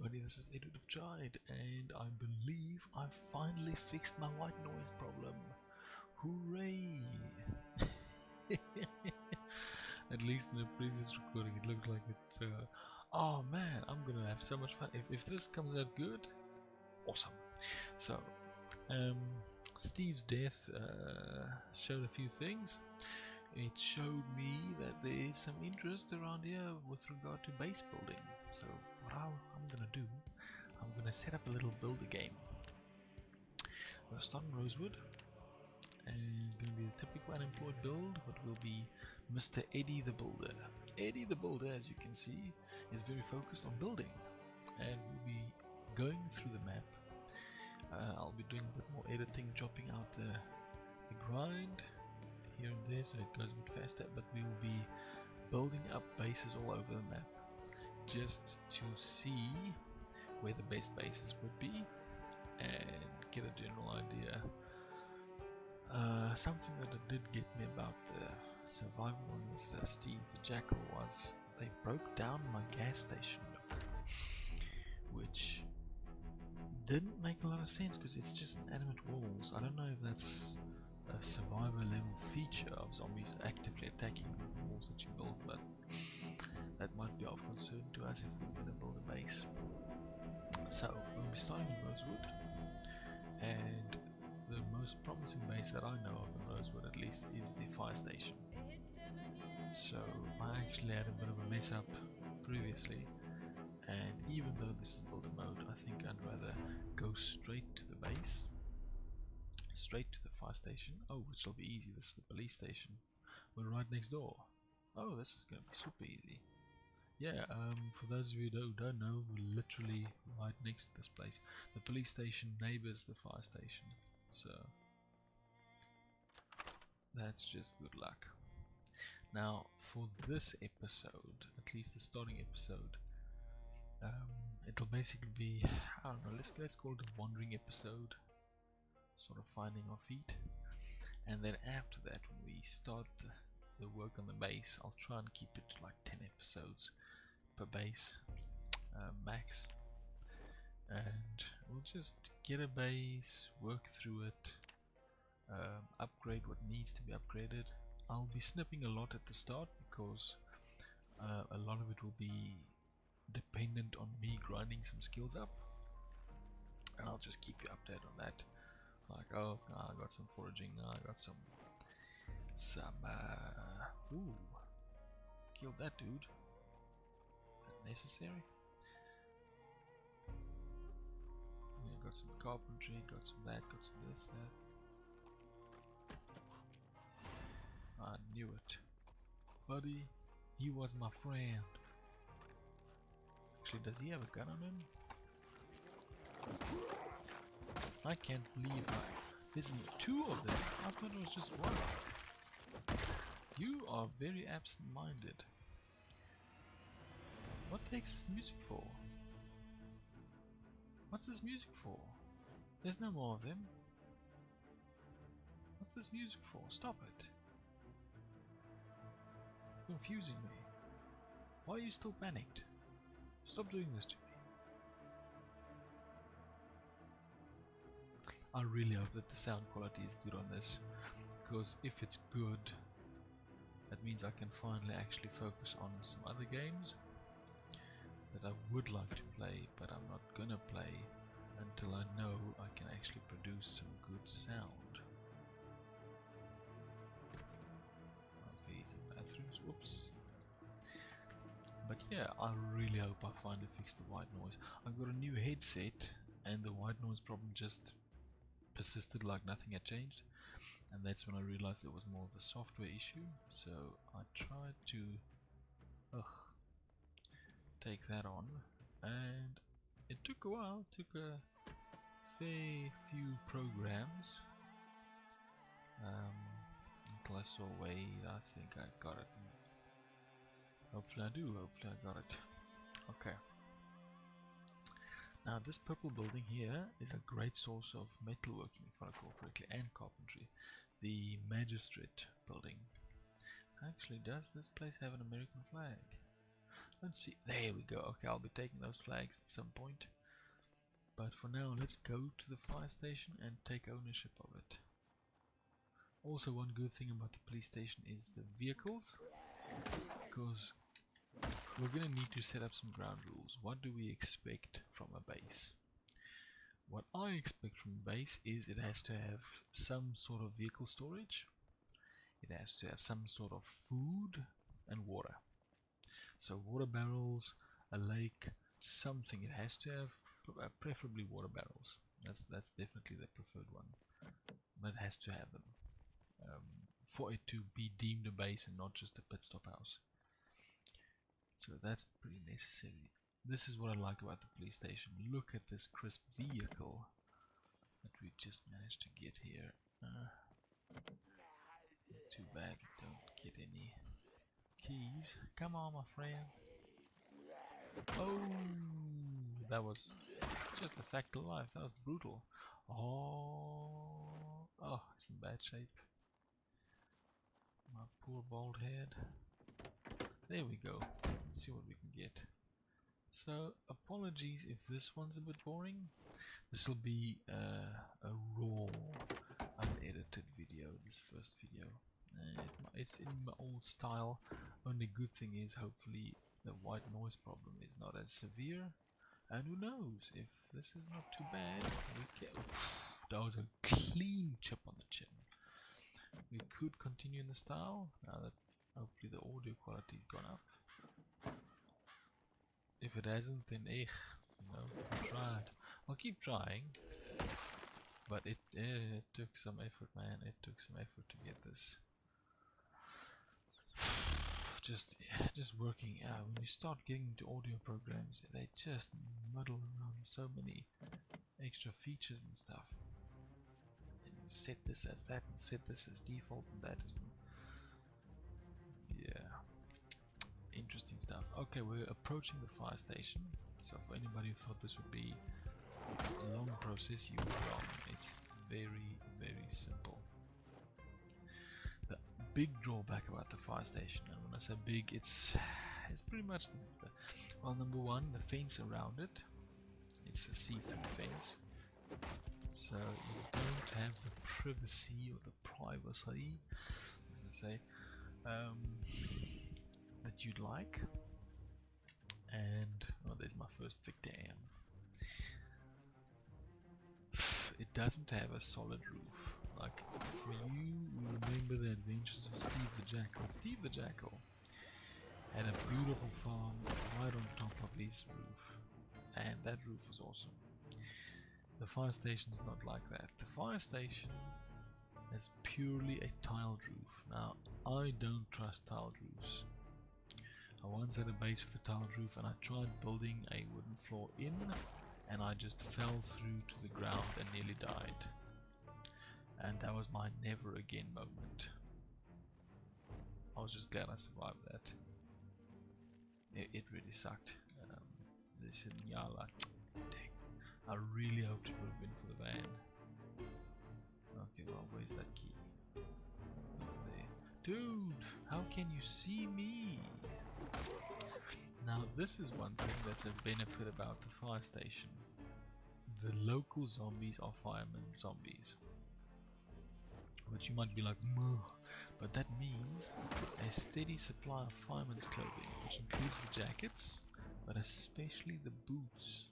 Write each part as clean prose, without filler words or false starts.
everybody, this is Edward of Chide, and I believe I finally fixed my white noise problem. Hooray! At least in the previous recording it looks like it. Oh man, I'm gonna have so much fun. If this comes out good, awesome. So, Steve's death showed a few things. It showed me that there is some interest around here with regard to base building. So what I'm gonna do, I'm gonna set up a little builder game. I'm gonna start in Rosewood, and gonna be the typical unemployed build, but will be Mr. Eddie the Builder. Eddie the Builder, as you can see, is very focused on building, and we'll be going through the map. I'll be doing a bit more editing, chopping out the grind here and there so it goes a bit faster, but we will be building up bases all over the map just to see where the best bases would be and get a general idea. Something that did get me about the survival one with Steve the Jackal was they broke down my gas station look, which didn't make a lot of sense because it's just animate walls. I don't know if that's a survivor level feature of zombies actively attacking the walls that you build, but that might be of concern to us if we're going to build a base. So we'll be starting in Rosewood, and the most promising base that I know of in Rosewood at least is the Firestation. So I actually had a bit of a mess up previously, and even though this is builder mode, I think I'd rather go straight to the base, straight to the fire station. Oh, which will be easy. This is the police station. We're right next door. Oh, this is going to be super easy. Yeah, for those of you who don't know, we're literally right next to this place. The police station neighbors the fire station. So that's just good luck. Now, for this episode, at least the starting episode, it'll basically be, I don't know, let's call it a wandering episode, sort of finding our feet, and then after that, when we start the work on the base, I'll try and keep it to like 10 episodes per base max, and we'll just get a base, work through it, upgrade what needs to be upgraded. I'll be snipping a lot at the start because a lot of it will be dependent on me grinding some skills up, and I'll just keep you updated on that. Like, oh, I got some foraging, I got some ooh, killed that dude. That necessary? Yeah, got some carpentry, got some that, got some this, that. I knew it. Buddy, he was my friend. Actually, does he have a gun on him? I can't believe there's two of them. I thought it was just one. You are very absent-minded. What the heck's this music for? What's this music for? There's no more of them. What's this music for? Stop it. Confusing me. Why are you still panicked? Stop doing this to me. I really hope that the sound quality is good on this, because if it's good, that means I can finally actually focus on some other games that I would like to play, but I'm not gonna play until I know I can actually produce some good sound. Okay, some bathrooms, whoops. But yeah, I really hope I finally fix the white noise. I got a new headset, and the white noise problem just persisted like nothing had changed, and that's when I realized there was more of a software issue. So I tried to take that on, and it took a while. It took a fair few programs until I saw a way. I think I got it. Hopefully I do. Hopefully I got it. Okay. Now this purple building here is a great source of metalworking, if I recall correctly, and carpentry. The Magistrate building. Actually, does this place have an American flag? Let's see. There we go. Okay, I'll be taking those flags at some point. But for now, let's go to the fire station and take ownership of it. Also, one good thing about the police station is the vehicles, because we're going to need to set up some ground rules. What do we expect from a base? What I expect from a base is it has to have some sort of vehicle storage. It has to have some sort of food and water. So water barrels, a lake, something. It has to have preferably water barrels. That's definitely the preferred one. But it has to have them for it to be deemed a base and not just a pit stop house. So that's pretty necessary. This is what I like about the police station. Look at this crisp vehicle that we just managed to get here. Too bad we don't get any keys. Come on, my friend. Oh, that was just a fact of life. That was brutal. Oh, it's in bad shape. My poor bald head. There we go. Let's see what we can get. So, apologies if this one's a bit boring. This will be a raw, unedited video, this first video. It's in my old style. Only good thing is hopefully the white noise problem is not as severe. And who knows, if this is not too bad, we can... That was a clean chip on the chin. We could continue in the style, now that hopefully the audio quality's gone up. If it hasn't, then I tried. I'll keep trying. But it took some effort, man. It took some effort to get this. Just working out. When you start getting into audio programs, they just muddle around so many extra features and stuff. And you set this as that and set this as default and that is... Yeah. Interesting stuff. Okay, we're approaching the fire station. So for anybody who thought this would be a long process, you were wrong. It's very, very simple. The big drawback about the fire station, and when I say big, it's pretty much well, number one, the fence around it. It's a see-through fence, so you don't have the privacy or the privacy, as I say, that you'd like. And oh, there's my first Victor AM. It doesn't have a solid roof. Like, for you remember the adventures of Steve the Jackal. Steve the Jackal had a beautiful farm right on top of his roof, and that roof was awesome. The fire station's not like that. The fire station is purely a tiled roof. Now, I don't trust tiled roofs. I once had a base with a tiled roof and I tried building a wooden floor in, and I just fell through to the ground and nearly died. And that was my never again moment. I was just glad I survived that. It really sucked. This in Yala. Dang. I really hoped it would have been for the van. Okay, well, where's that key? Over there. Dude, how can you see me? Now, this is one thing that's a benefit about the fire station. The local zombies are firemen zombies. But you might be like, "Muh," but that means a steady supply of fireman's clothing, which includes the jackets, but especially the boots.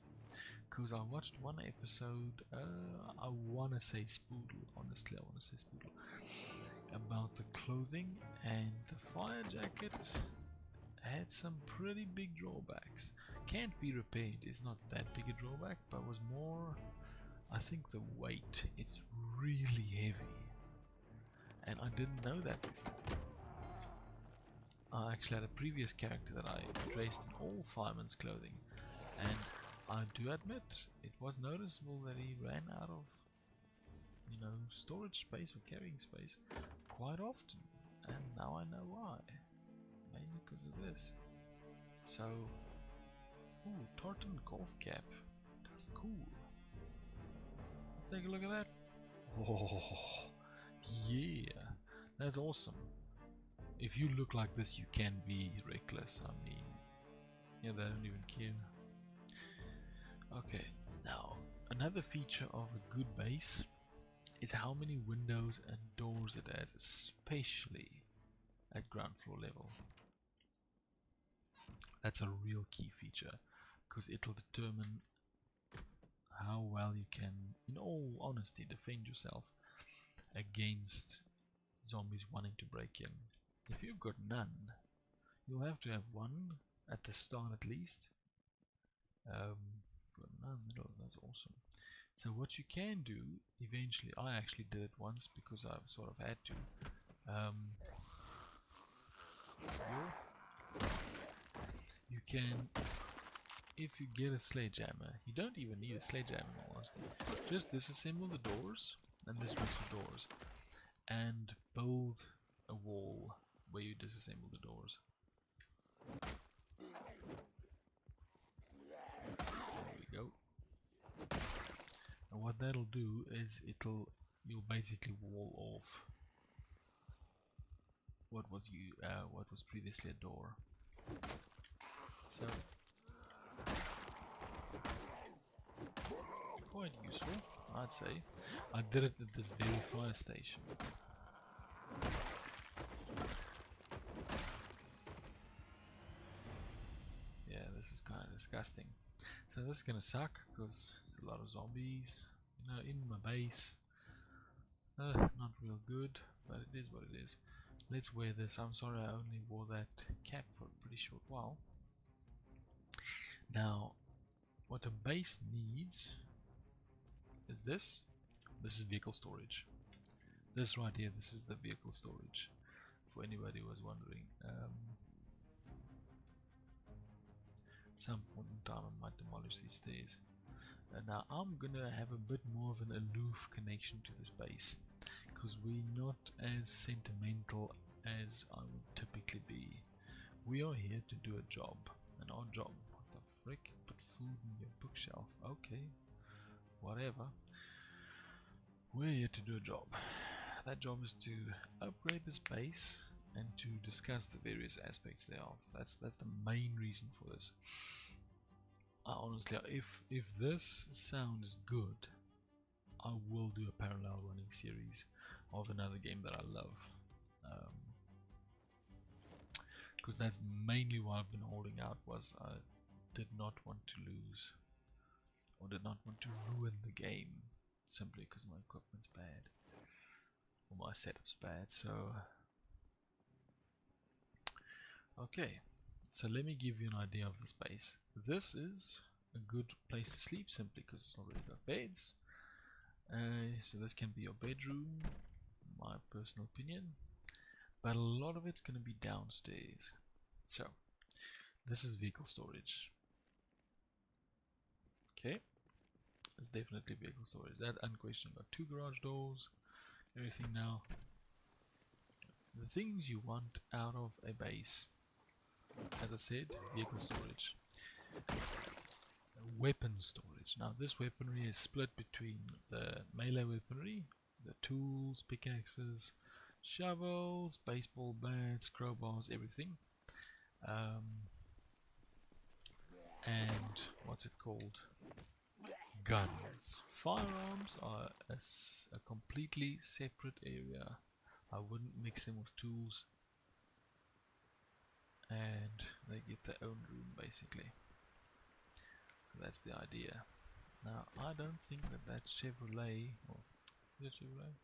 Because I watched one episode, I want to say Spoodle, honestly, I want to say Spoodle, about the clothing, and the fire jacket had some pretty big drawbacks. Can't be repaired is not that big a drawback, but was more, I think, the weight. It's really heavy, and I didn't know that before. I actually had a previous character that I dressed in all fireman's clothing, and I do admit it was noticeable that he ran out of, storage space or carrying space quite often, and now I know why. Mainly because of this. So, ooh, tartan golf cap. That's cool. Take a look at that. Oh, yeah, that's awesome. If you look like this, you can be reckless. I mean, Yeah, they don't even care. Okay, now another feature of a good base is how many windows and doors it has, especially at ground floor level. That's a real key feature because it'll determine how well you can, in all honesty, defend yourself against zombies wanting to break in. If you've got none, you'll have to have one at the start at least. Got none, that's awesome. So what you can do eventually, I actually did it once because I've sort of had to. You can, if you get a sledgehammer, you don't even need a sledgehammer in all honesty. Just disassemble the doors, and this works for doors, and build a wall where you disassemble the doors. There we go. And what that'll do is you'll basically wall off what was previously a door. So quite useful, I'd say. I did it at this very fire station. Yeah, this is kind of disgusting. So this is gonna suck because there's a lot of zombies, you know, in my base. Not real good, but it is what it is. Let's wear this. I'm sorry I only wore that cap for a pretty short while. Now, what a base needs is this. This is vehicle storage. This right here, this is the vehicle storage. For anybody who was wondering. At some point in time I might demolish these stairs. Now I'm gonna have a bit more of an aloof connection to this base, because we're not as sentimental as I would typically be. We are here to do a job, and our job, what the frick, put food in your bookshelf, okay, whatever. We're here to do a job. That job is to upgrade this base and to discuss the various aspects thereof. That's the main reason for this. Honestly, if this sounds good, I will do a parallel running series of another game that I love, because that's mainly why I've been holding out. Was I did not want to lose, or did not want to ruin the game simply because my equipment's bad or my setup's bad. So okay, so let me give you an idea of the space. This is a good place to sleep simply because it's already got beds. So this can be your bedroom, my personal opinion, but a lot of it's going to be downstairs. So this is vehicle storage. Okay, it's definitely vehicle storage. That unquestioned. Got 2 garage doors, everything now. The things you want out of a base, as I said, vehicle storage. Weapon storage. Now this weaponry is split between the melee weaponry, the tools, pickaxes, shovels, baseball bats, crowbars, everything. And what's it called? Guns. Firearms are a completely separate area. I wouldn't mix them with tools, and they get their own room basically. That's the idea. Now I don't think that Chevrolet, or is it Chevrolet?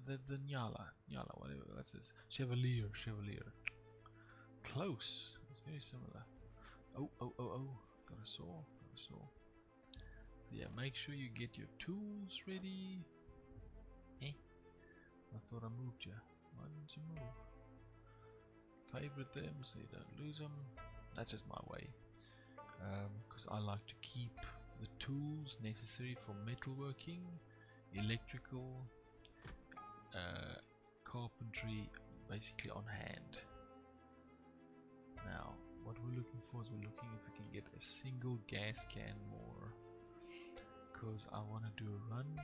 The Nyala, whatever that is. Chevalier. Close. It's very similar. Oh. Got a saw. Yeah, make sure you get your tools ready. I thought I moved you. Why didn't you move? Favorite them so you don't lose them. That's just my way. Because I like to keep the tools necessary for metalworking, electrical, carpentry, basically on hand. Now, what we're looking for is we're looking if we can get a single gas can more, because I want to do a run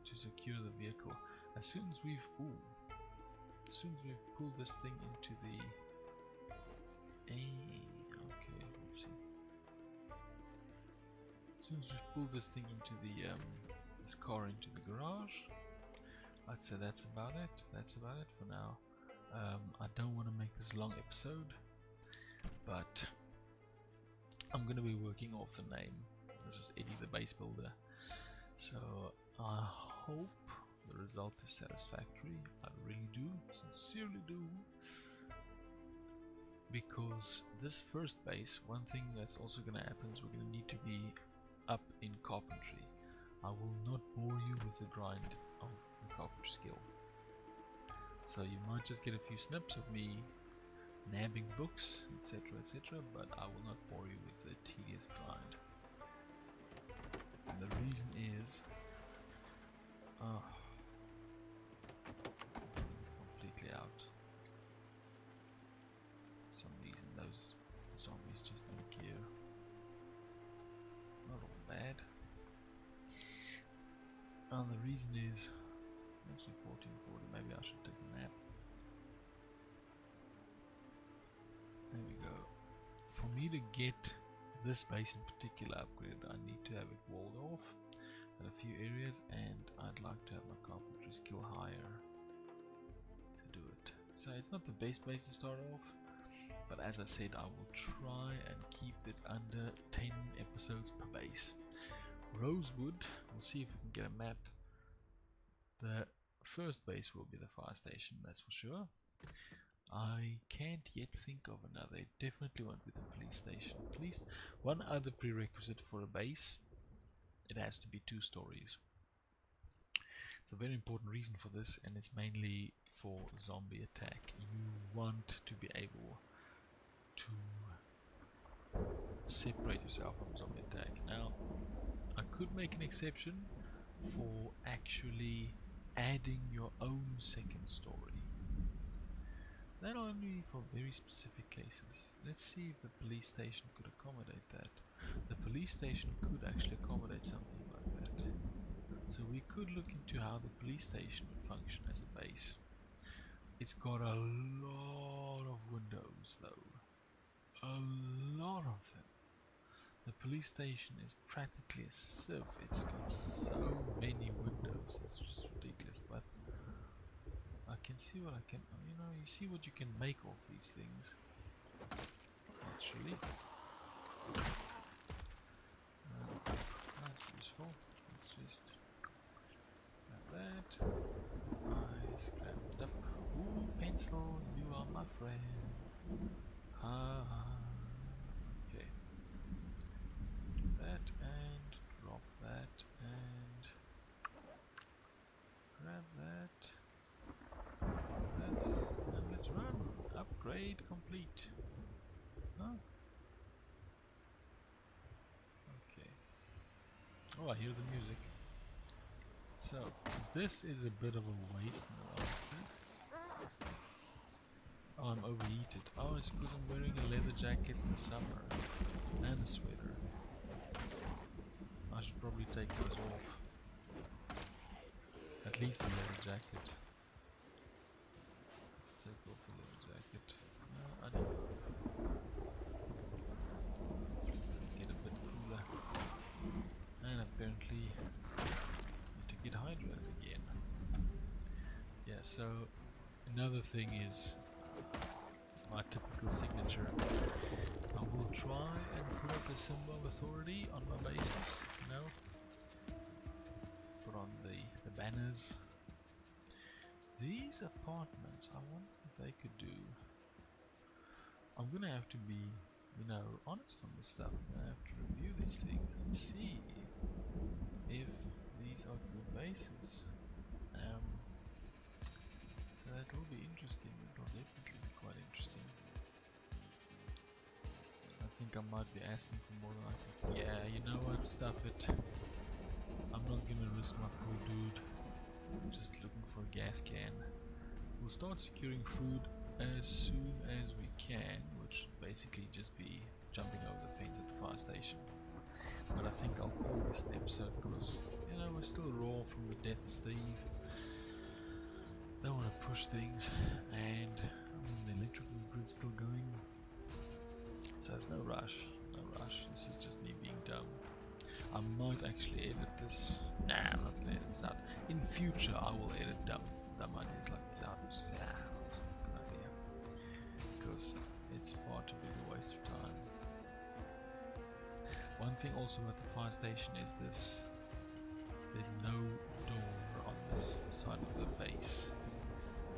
to secure the vehicle. As soon as we've pulled this thing into the, since we pulled this thing into the this car into the garage, I'd say that's about it. That's about it for now. I don't want to make this a long episode, but I'm going to be working off the name. This is Eddie the Base Builder. So I hope the result is satisfactory. I really do, sincerely do. Because this first base, one thing that's also going to happen is we're going to need to be up in carpentry. I will not bore you with the grind of the carpentry skill. So you might just get a few snips of me nabbing books, etc, etc, but I will not bore you with the tedious grind. And the reason is this thing's completely out. For some reason those zombies just don't care. Not all bad. And the reason is actually 1440, maybe I should take a nap. There we go. For me to get this base in particular upgraded, I need to have it walled off at a few areas, and I'd like to have my carpentry skill higher to do it. So it's not the best base to start off, but as I said, I will try and keep it under 10 episodes per base. Rosewood, we'll see if we can get a map. The first base will be the Firestation, that's for sure. I can't yet think of another. It definitely won't be the police station. One other prerequisite for a base, it has to be 2 stories. It's a very important reason for this, and it's mainly for zombie attack. You want to be able to separate yourself from zombie attack. Now, I could make an exception for actually adding your own second story. That only for very specific cases. Let's see if the police station could accommodate that. The police station could actually accommodate something like that. So we could look into how the police station would function as a base. It's got a lot of windows though. A lot of them. The police station is practically a sieve. It's got so many windows. It's just ridiculous. But I can see what I can, you know, you see what you can make of these things. Actually. That's useful. Let's just grab that. That's nice. Grab it up. Ooh, pencil, you are my friend. Okay. Do that and drop that and grab that. And let's run. Upgrade complete. Huh? Okay. Oh, I hear the music. So, this is a bit of a waste now, honestly. Oh, I'm overheated. Oh, it's because I'm wearing a leather jacket in the summer. And a sweater. I should probably take those off. At least the leather jacket. Let's take off the leather jacket. I don't know. Get a bit cooler. And apparently need to get hydrated again. Yeah, so another thing is my typical signature. I will try and put up a symbol of authority on my bases, you know. Put on the banners. These apartments, I wonder if they could do. I'm gonna have to be, you know, honest on this stuff. I'm gonna have to review these things and see if these are good bases. So that will be interesting. It will definitely be quite interesting. I think I might be asking for more than I can. Yeah, you know what? Stuff it. I'm not gonna risk my poor dude. Just looking for a gas can. We'll start securing food as soon as we can, which should basically just be jumping over the fence at the fire station. But I think I'll call this an episode because, you know, we're still raw from the death of Steve. Don't want to push things, and I mean, the electrical grid's still going, so there's no rush, no rush. This is just me being dumb. I actually edit this. Nah, I'm not gonna edit this out. In future, I will edit dumb ideas like this out. Just say, that's a good idea. Because it's far too big a waste of time. One thing also about the fire station is this. There's no door on this side of the base.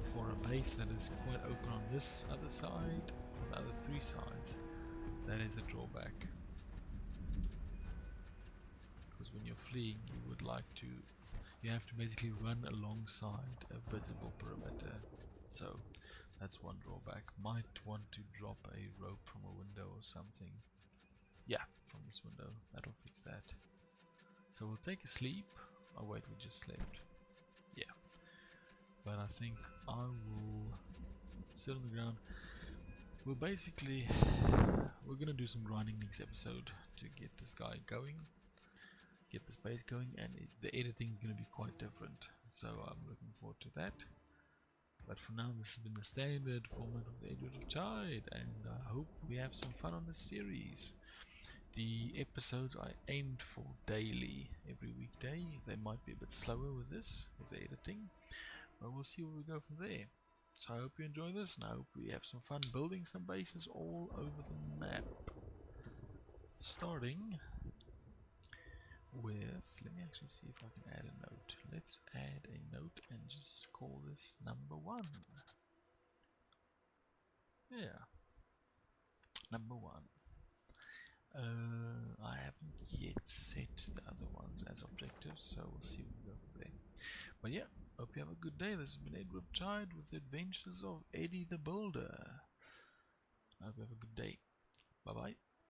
For a base that is quite open on this other side, on the other three sides, that is a drawback. Because when you're fleeing, you have to basically run alongside a visible perimeter. So that's one drawback. Might want to drop a rope from a window or something. Yeah, from this window. That'll fix that. So we'll take a sleep. Oh wait, we just slept. Yeah. But I think I will sit on the ground. We're gonna do some grinding next episode to get this guy going, get this base going, and the editing is gonna be quite different. So I'm looking forward to that. But for now, this has been the standard format of the Edward of Tide, and I hope we have some fun on this series. The episodes I aimed for daily, every weekday. They might be a bit slower with this, with the editing, but we'll see where we go from there. So I hope you enjoy this, and I hope we have some fun building some bases all over the map. Starting with, let me actually see if I can add a note. Let's add a note and just call this number 1. Yeah, number 1. I haven't yet set the other ones as objectives, so we'll see where we go from there. But yeah, hope you have a good day. This has been Edward Tide with the adventures of Eddie the Builder. I hope you have a good day. Bye bye.